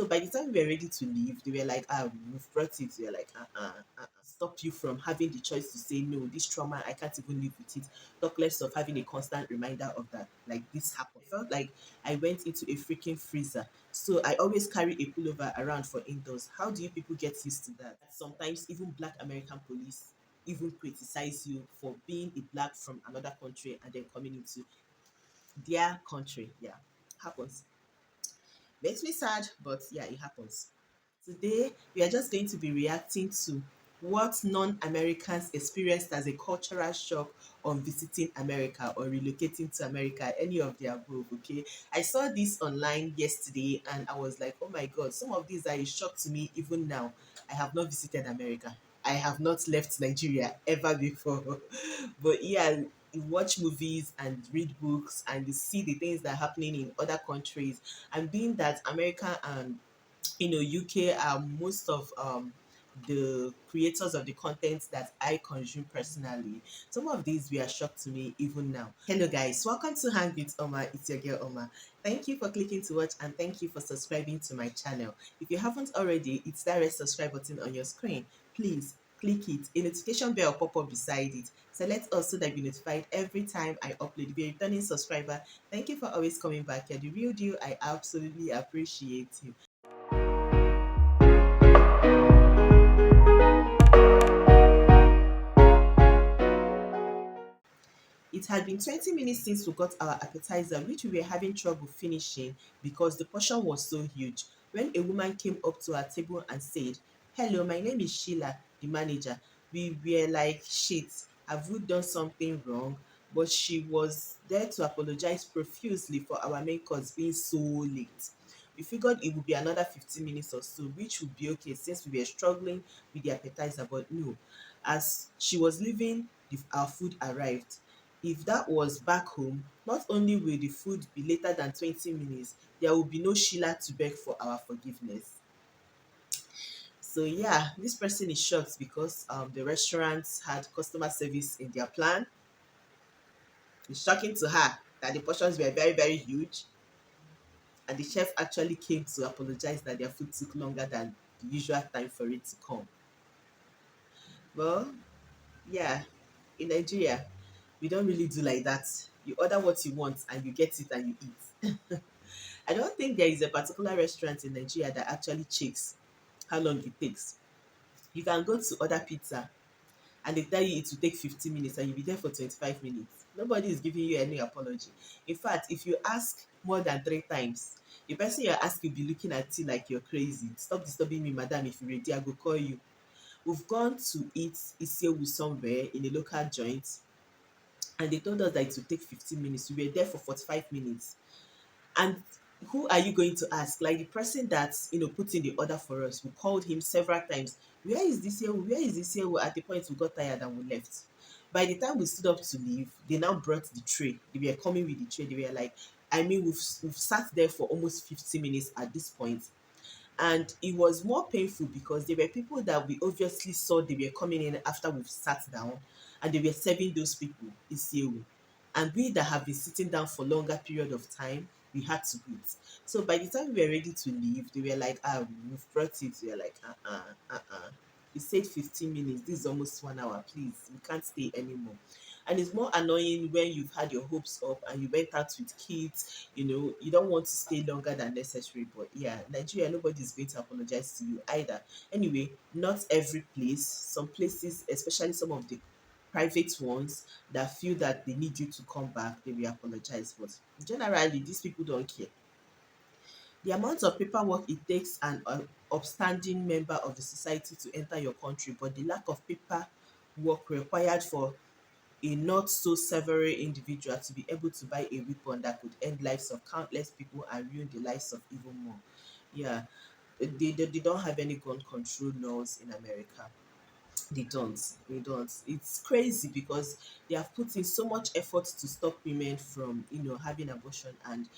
So by the time we were ready to leave, they were like, we've brought it. We were like, stop you from having the choice to say no. This trauma, I can't even live with it. Talk less of having a constant reminder of that. Like this happened. I felt like I went into a freaking freezer. So I always carry a pullover around for indoors. How do you people get used to that? Sometimes even Black American police even criticize you for being a black from another country and then coming into their country. Yeah, happens. Makes me sad, but yeah, it happens. Today, we are just going to be reacting to what non Americans experienced as a cultural shock on visiting America or relocating to America, any of the above. Okay, I saw this online yesterday and I was like, oh my god, some of these are a shock to me even now. I have not visited America, I have not left Nigeria ever before. But yeah, you watch movies and read books and you see the things that are happening in other countries, and being that America and UK are most of the creators of the content that I consume personally. Some of these were a shock to me even now. Hello guys, welcome to Hang with Oma. It's your girl Oma. Thank you for clicking to watch and thank you for subscribing to my channel. If you haven't already, it's that red subscribe button on your screen. Please click it. A notification bell will pop up beside it. Select all so that you're notified every time I upload. If you're a returning subscriber, thank you for always coming back. You're the real deal. I absolutely appreciate you. It had been 20 minutes since we got our appetizer, which we were having trouble finishing because the portion was so huge. When a woman came up to our table and said, "Hello, my name is Sheila, the manager." We were like, shit, have we done something wrong? But she was there to apologize profusely for our main course being so late. We figured it would be another 15 minutes or so, which would be okay since we were struggling with the appetizer, but no. As she was leaving, our food arrived. If that was back home, not only will the food be later than 20 minutes, there will be no Sheila to beg for our forgiveness. So yeah, this person is shocked because the restaurants had customer service in their plan. It's shocking to her that the portions were very, very huge, and the chef actually came to apologize that their food took longer than the usual time for it to come. Well, yeah, in Nigeria, we don't really do like that. You order what you want and you get it and you eat. I don't think there is a particular restaurant in Nigeria that actually checks how long it takes. You can go to order pizza and they tell you it will take 15 minutes and you'll be there for 25 minutes. Nobody is giving you any apology. In fact, if you ask more than 3 times, the person you're asking will be looking at you like you're crazy. Stop disturbing me, madam. If you're ready, I will call you. We've gone to eat Isiewu somewhere in a local joint and they told us that it would take 15 minutes. We were there for 45 minutes. And who are you going to ask? Like the person that put in the order for us, we called him several times. Where is this here? Where is this here? At the point we got tired and we left. By the time we stood up to leave, they now brought the tray. They were coming with the tray. They were like, I mean, we've sat there for almost 50 minutes at this point. And it was more painful because there were people that we obviously saw they were coming in after we've sat down and they were serving those people isiewu. And we that have been sitting down for longer period of time, we had to wait. So by the time we were ready to leave, they were like, we've brought it. We were like, You said 15 minutes. This is almost 1 hour. Please, we can't stay anymore. And it's more annoying when you've had your hopes up and you went out with kids, you don't want to stay longer than necessary. But yeah, Nigeria, nobody's going to apologize to you either. Anyway, not every place, some places, especially some of the private ones that feel that they need you to come back, they will apologize. But generally, these people don't care. The amount of paperwork it takes an upstanding member of the society to enter your country, but the lack of paperwork required for a not so severe individual to be able to buy a weapon that could end lives of countless people and ruin the lives of even more. Yeah, they don't have any gun control laws in America. They don't. It's crazy because they have put in so much effort to stop women from having abortion, and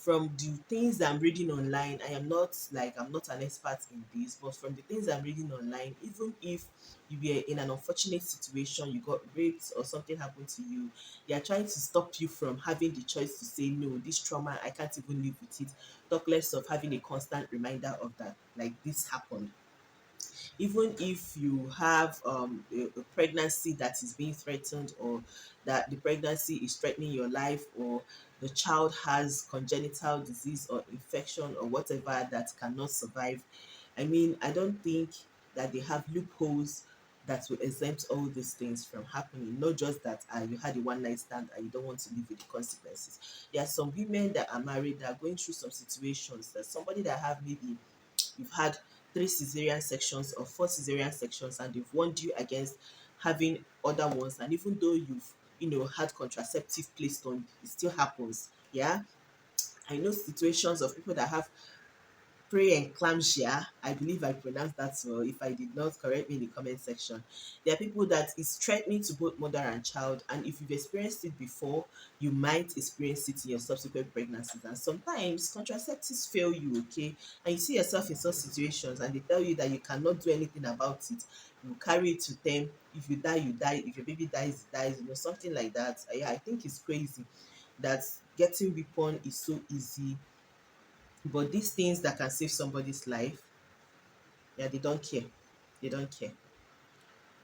from the things I'm reading online, I'm not an expert in this, but from the things I'm reading online, even if you were in an unfortunate situation, you got raped or something happened to you, they are trying to stop you from having the choice to say no, this trauma I can't even live with it. Talk less of having a constant reminder of that, like this happened. Even if you have a pregnancy that is being threatened, or that the pregnancy is threatening your life, or the child has congenital disease or infection or whatever that cannot survive, I mean, I don't think that they have loopholes that will exempt all these things from happening. Not just that you had a one night stand and you don't want to live with the consequences. There are some women that are married that are going through some situations that somebody that have maybe you've had three cesarean sections or four cesarean sections, and they've warned you against having other ones, and even though you've had contraceptive placed on, it still happens. Yeah, I know situations of people that have pre-eclampsia. I believe I pronounced that well. If I did not, correct me in the comment section. There are people that is threatening to both mother and child, and if you've experienced it before, you might experience it in your subsequent pregnancies. And sometimes contraceptives fail you, okay? And you see yourself in such situations, and they tell you that you cannot do anything about it. You carry it to them. If you die, you die. If your baby dies, it dies. Something like that. Yeah, I think it's crazy that getting weapon is so easy, but these things that can save somebody's life, yeah, they don't care. They don't care.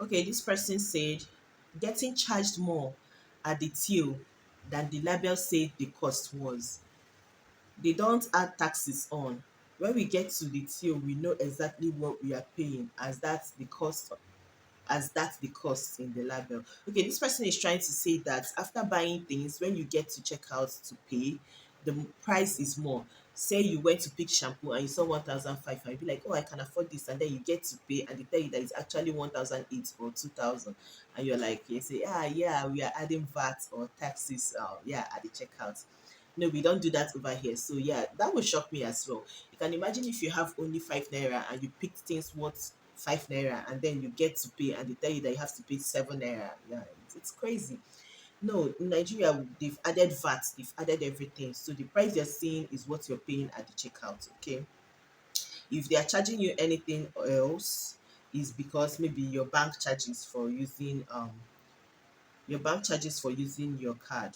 Okay, this person said getting charged more at the till than the label said the cost was. They don't add taxes on. When we get to the till, we know exactly what we are paying, as that's the cost in the label. Okay, this person is trying to say that after buying things, when you get to checkout to pay, the price is more. Say you went to pick shampoo and you saw 1,500, and you be like, oh, I can afford this, and then you get to pay and they tell you that it's actually 1,008 or 2,000, and you're like, you say, yeah, we are adding VAT or taxes, yeah, at the checkout. No, we don't do that over here. So yeah, that would shock me as well. You can imagine if you have only 5 naira and you pick things worth 5 naira, and then you get to pay and they tell you that you have to pay 7 naira. Yeah, it's crazy. No, in Nigeria they've added VAT, they've added everything. So the price you're seeing is what you're paying at the checkout. Okay. If they are charging you anything else, is because maybe your bank charges for using your card.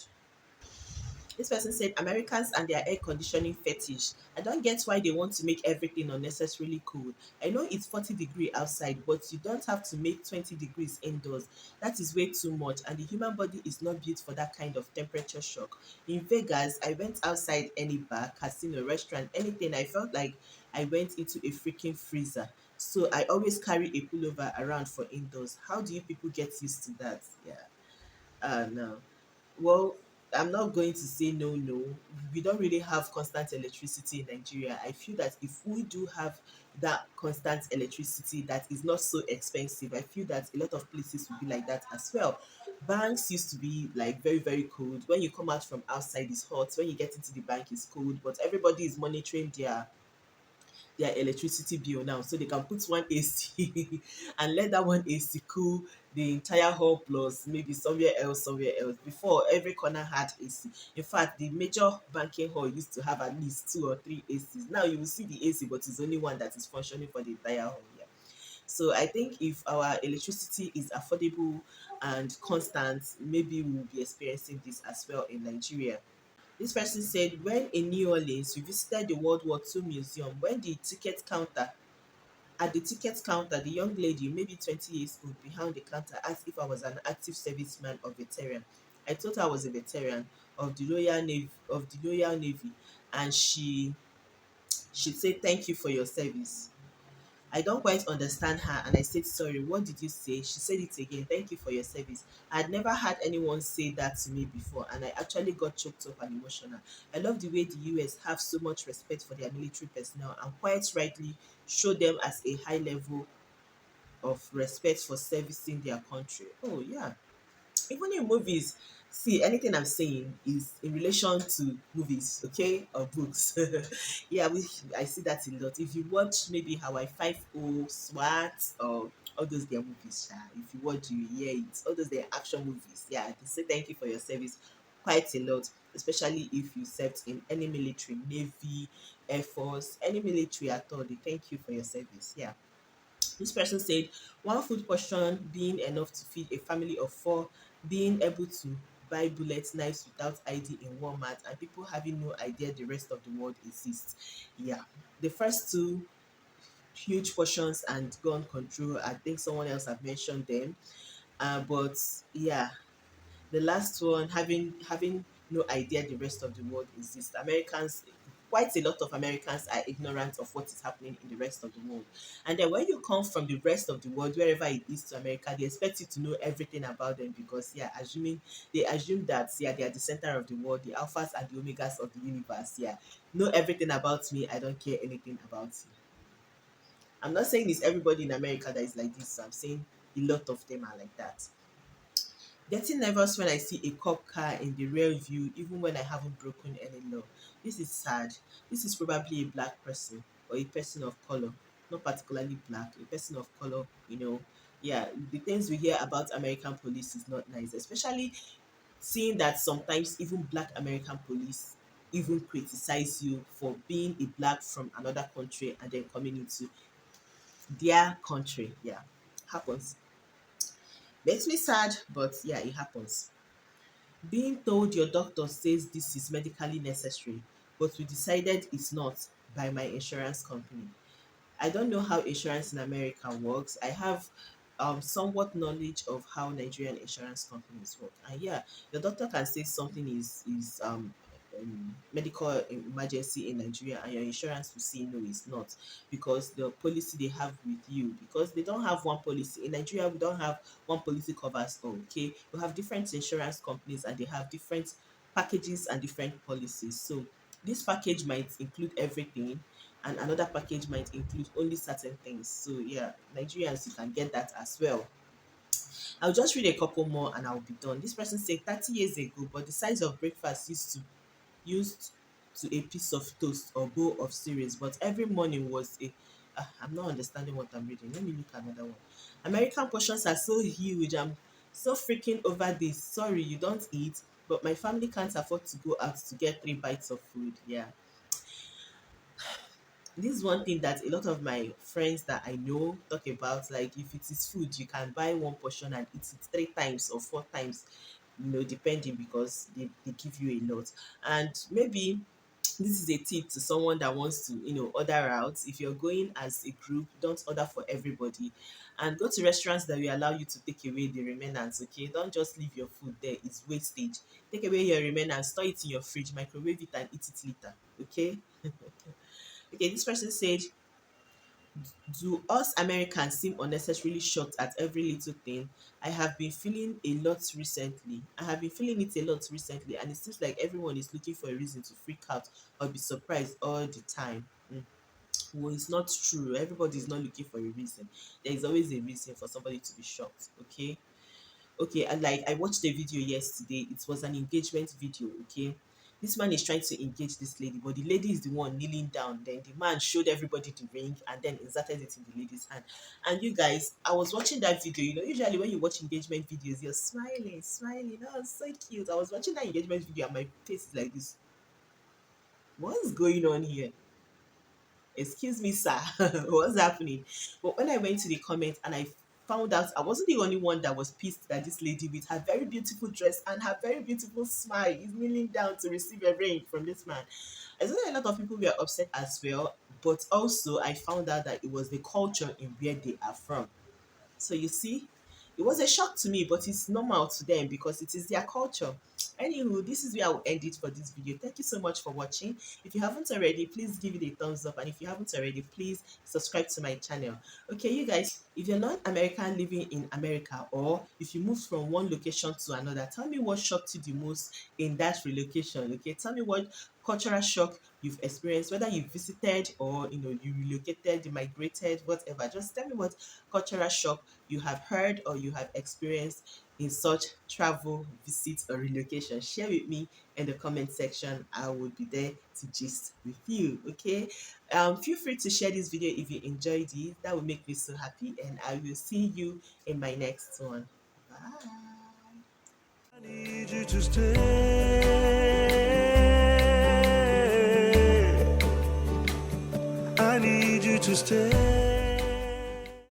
This person said Americans and their air conditioning fetish. I don't get why they want to make everything unnecessarily cold. I know it's 40-degree outside, but you don't have to make 20 degrees indoors. That is way too much, and the human body is not built for that kind of temperature shock. In Vegas, I went outside any bar, casino, restaurant, anything. I felt like I went into a freaking freezer. So I always carry a pullover around for indoors. How do you people get used to that? Yeah. No. Well, I'm not going to say no, no. We don't really have constant electricity in Nigeria. I feel that if we do have that constant electricity that is not so expensive, I feel that a lot of places will be like that as well. Banks used to be like very, very cold. When you come out from outside, it's hot. When you get into the bank, it's cold. But everybody is monitoring their electricity bill now, so they can put one AC and let that one AC cool the entire hall plus maybe somewhere else. Before, every corner had AC. In fact, the major banking hall used to have at least two or three ACs. Now you will see the AC, but it's only one that is functioning for the entire hall. Yeah. So I think if our electricity is affordable and constant, maybe we'll be experiencing this as well in Nigeria. This person said, when in New Orleans, we visited the World War II Museum, when at the ticket counter, the young lady, maybe 20 years old, behind the counter asked if I was an active serviceman or veteran. I told her I was a veteran of the Royal Navy, and she said, thank you for your service. I don't quite understand her, and I said, sorry, what did you say? She said it again, thank you for your service. I had never had anyone say that to me before, and I actually got choked up and emotional. I love the way the US have so much respect for their military personnel and quite rightly show them as a high level of respect for servicing their country. Oh, yeah. Even in movies, see, anything I'm saying is in relation to movies, okay, or books. Yeah, I see that a lot. If you watch maybe Hawaii 5 SWAT, or all those their movies, if you watch, you hear it, all those their action movies, yeah, they say thank you for your service quite a lot, especially if you served in any military, navy, air force, any military at all. They thank you for your service. Yeah. This person said one food portion being enough to feed a family of four, being able to buy bullet knives without ID in Walmart, and people having no idea the rest of the world exists. Yeah, the first two, huge portions and gun control, I think someone else have mentioned them. But yeah, the last one, having no idea the rest of the world exists. Americans, quite a lot of Americans are ignorant of what is happening in the rest of the world. And then when you come from the rest of the world, wherever it is to America, they expect you to know everything about them because yeah, assuming they assume that yeah, they are the center of the world, the alphas and the omegas of the universe. Yeah. Know everything about me, I don't care anything about you. I'm not saying it's everybody in America that is like this. I'm saying a lot of them are like that. Getting nervous when I see a cop car in the rear view, even when I haven't broken any law. This is sad. This is probably a black person or a person of color, not particularly black, a person of color, you know. Yeah, the things we hear about American police is not nice, especially seeing that sometimes even black American police even criticize you for being a black from another country and then coming into their country. Yeah, happens. Makes me sad, but yeah, it happens. Being told your doctor says this is medically necessary, but we decided it's not by my insurance company. I don't know how insurance in America works. I have somewhat knowledge of how Nigerian insurance companies work. And yeah, the doctor can say something is medical emergency in Nigeria, and your insurance will say no, it's not, because the policy they have with you, because they don't have one policy in Nigeria. We don't have one policy covers all. Okay, we have different insurance companies, and they have different packages and different policies. So this package might include everything and another package might include only certain things. So yeah, Nigerians, you can get that as well. I'll just read a couple more and I'll be done. This person said 30 years ago, but the size of breakfast used to a piece of toast or bowl of cereals, but every morning was a I'm not understanding what I'm reading. Let me look at another one. American portions are so huge. I'm so freaking over this. Sorry, you don't eat, but my family can't afford to go out to get 3 bites of food. Yeah, this is one thing that a lot of my friends that I know talk about. Like, if it is food, you can buy one portion and eat it 3 times or 4 times, depending, because they give you a lot. And maybe this is a tip to someone that wants to, order out. If you're going as a group, don't order for everybody, and go to restaurants that will allow you to take away the remnants. Okay, don't just leave your food there, it's wastage. Take away your remnants, store it in your fridge, microwave it and eat it later. Okay. Okay, this person said, do us Americans seem unnecessarily shocked at every little thing? I have been feeling a lot recently. I have been feeling it a lot recently, and it seems like everyone is looking for a reason to freak out or be surprised all the time. Well, it's not true. Everybody is not looking for a reason. There is always a reason for somebody to be shocked. Okay. Okay, and like I watched a video yesterday. It was an engagement video. Okay, this man is trying to engage this lady, but the lady is the one kneeling down. Then the man showed everybody the ring and then inserted it in the lady's hand. And you guys, I was watching that video. Usually when you watch engagement videos, you're smiling, smiling. Oh, it's so cute. I was watching that engagement video and my face is like this. What's going on here? Excuse me, sir, what's happening? But when I went to the comment and I found out I wasn't the only one that was pissed that this lady with her very beautiful dress and her very beautiful smile is kneeling down to receive a ring from this man. I saw that a lot of people were upset as well, but also I found out that it was the culture in where they are from. So you see, it was a shock to me, but it's normal to them because it is their culture. Anywho, this is where I will end it for this video. Thank you so much for watching. If you haven't already, please give it a thumbs up. And if you haven't already, please subscribe to my channel. Okay, you guys, if you're not American living in America, or if you moved from one location to another, tell me what shocked you the most in that relocation. Okay, tell me what cultural shock you've experienced, whether you visited or you relocated, you migrated, whatever. Just tell me what cultural shock you have heard or you have experienced in such travel, visit, or relocation. Share with me in the comment section. I will be there to gist with you. Okay. Feel free to share this video if you enjoyed it. That will make me so happy, and I will see you in my next one. Bye. Need you to stay. I need you to stay.